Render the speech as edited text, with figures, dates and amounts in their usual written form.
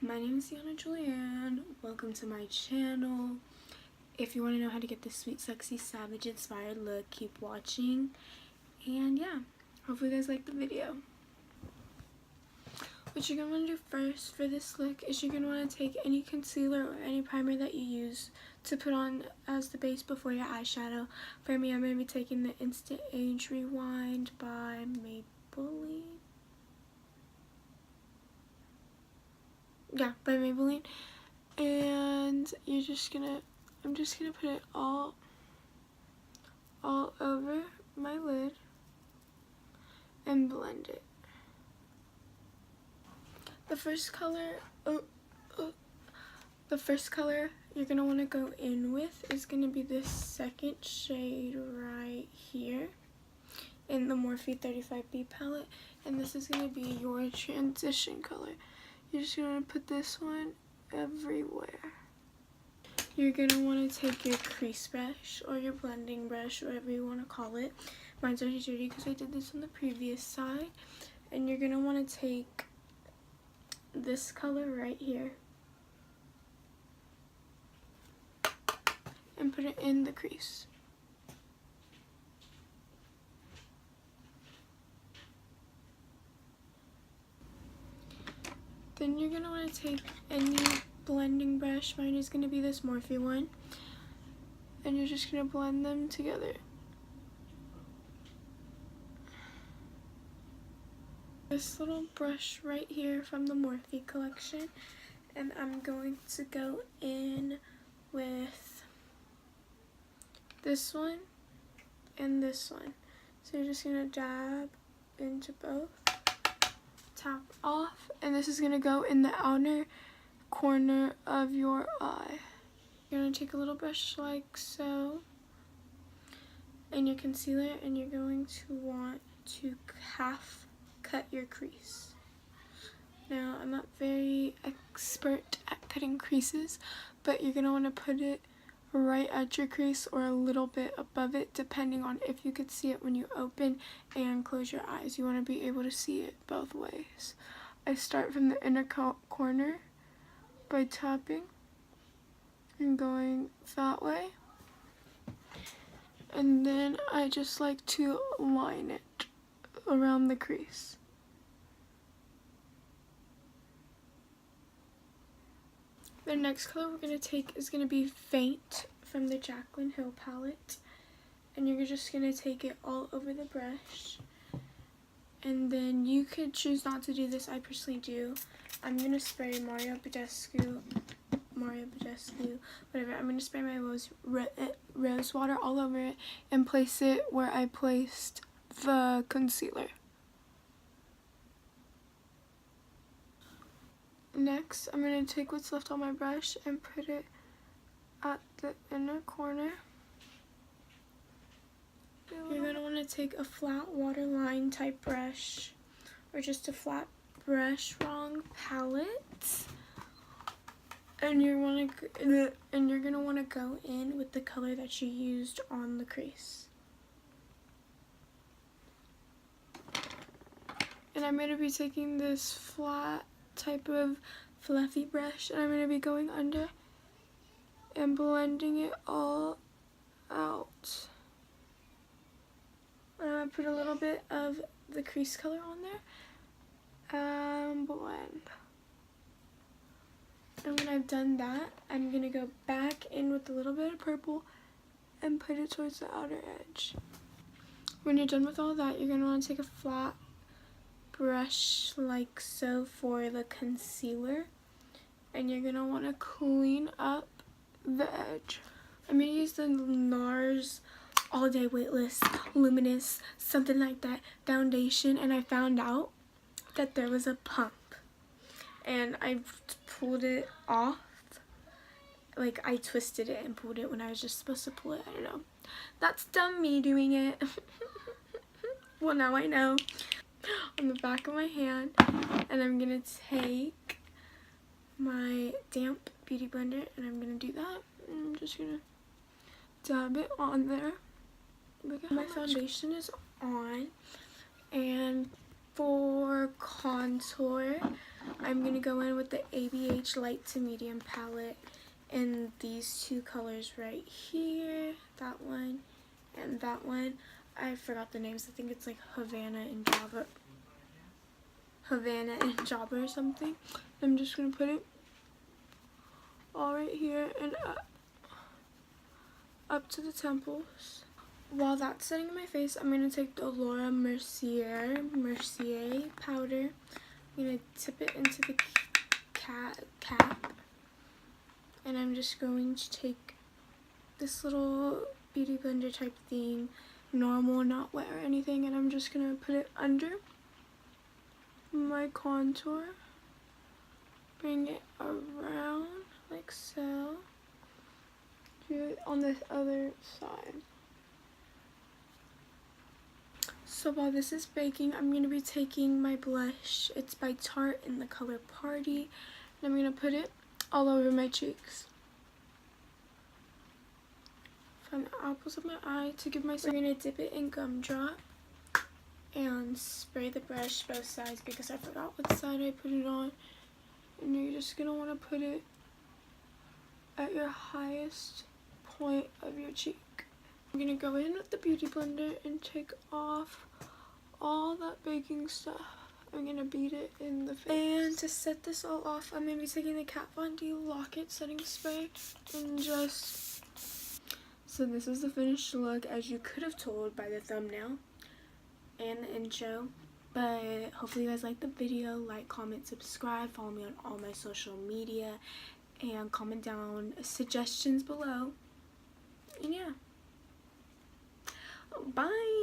My name is Juliann. Welcome to my channel. If you want to know how to get this sweet, sexy, savage inspired look, keep watching. And yeah, hopefully you guys like the video. What you're going to want to do first for this look is you're going to want to take any concealer or any primer that you use to put on as the base before your eyeshadow. For me, I'm going to be taking the Instant Age Rewind by Maybelline. Yeah, by Maybelline. And you're just gonna, I'm just gonna put it all over my lid and blend it. The first color you're gonna want to go in with is gonna be this second shade right here in the Morphe 35B palette, and this is gonna be your transition color. You're just gonna put this one everywhere. You're gonna want to take your crease brush or your blending brush, whatever you want to call it. Mine's already dirty because I did this on the previous side. And you're gonna want to take this color right here and put it in the crease. Then you're going to want to take any blending brush. Mine is going to be this Morphe one. And you're just going to blend them together. This little brush right here from the Morphe collection. And I'm going to go in with this one and this one. So you're just going to dab into both. Tap off, and this is going to go in the outer corner of your eye. You're going to take a little brush like so and your concealer, and you're going to want to half cut your crease. Now, I'm not very expert at cutting creases, but you're going to want to put it right at your crease or a little bit above it, depending on if you could see it when you open and close your eyes. You want to be able to see it both ways. I start from the inner corner by tapping and going that way, and then I just like to line it around the crease. The next color we're going to take is going to be Faint from the Jaclyn Hill palette. And you're just going to take it all over the brush. And then you could choose not to do this. I personally do. I'm going to spray Badescu, whatever. I'm going to spray my rose water all over it and place it where I placed the concealer. Next, I'm going to take what's left on my brush and put it at the inner corner. You're going to want to take a flat waterline type brush or just a flat brush wrong palette. And you're going to want to go in with the color that you used on the crease. And I'm going to be taking this flat type of fluffy brush, and I'm going to be going under and blending it all out. I'm going to put a little bit of the crease color on there and blend. And when I've done that, I'm going to go back in with a little bit of purple and put it towards the outer edge. When you're done with all that, you're going to want to take a flat brush like so for the concealer, and you're gonna want to clean up the edge. I'm gonna use the Nars All Day Weightless Luminous something like that foundation, and I found out that there was a pump and I pulled it off. Like, I twisted it and pulled it when I was just supposed to pull it. I don't know, that's dumb me doing it. Well, now I know. On the back of my hand, and I'm gonna take my damp beauty blender and I'm gonna do that. I'm just gonna dab it on there. Look at my foundation is on, and for contour I'm going to go in with the ABH Light to Medium palette in these two colors right here. That one and that one. I forgot the names. I think it's like Havana and Java or something. I'm just going to put it all right here and up to the temples. While that's setting in my face, I'm going to take the Laura Mercier powder. I'm going to tip it into the cap. And I'm just going to take this little beauty blender type thing, normal, not wet or anything, and I'm just going to put it under my contour. Bring it around like so. Do it on the other side. So while this is baking, I'm going to be taking my blush. It's by Tarte in the color Party. And I'm going to put it all over my cheeks. From the apples of my eye to give myself. I'm going to dip it in gumdrop and spray the brush both sides because I forgot what side I put it on. And you're just going to want to put it at your highest point of your cheek. I'm going to go in with the beauty blender and take off all that baking stuff. I'm going to beat it in the face. And to set this all off, I'm going to be taking the Kat Von D Lock-It setting spray and just... So this is the finished look, as you could have told by the thumbnail and the intro. But hopefully you guys liked the video. Like, comment, subscribe, follow me on all my social media, and comment down suggestions below. And yeah. Bye!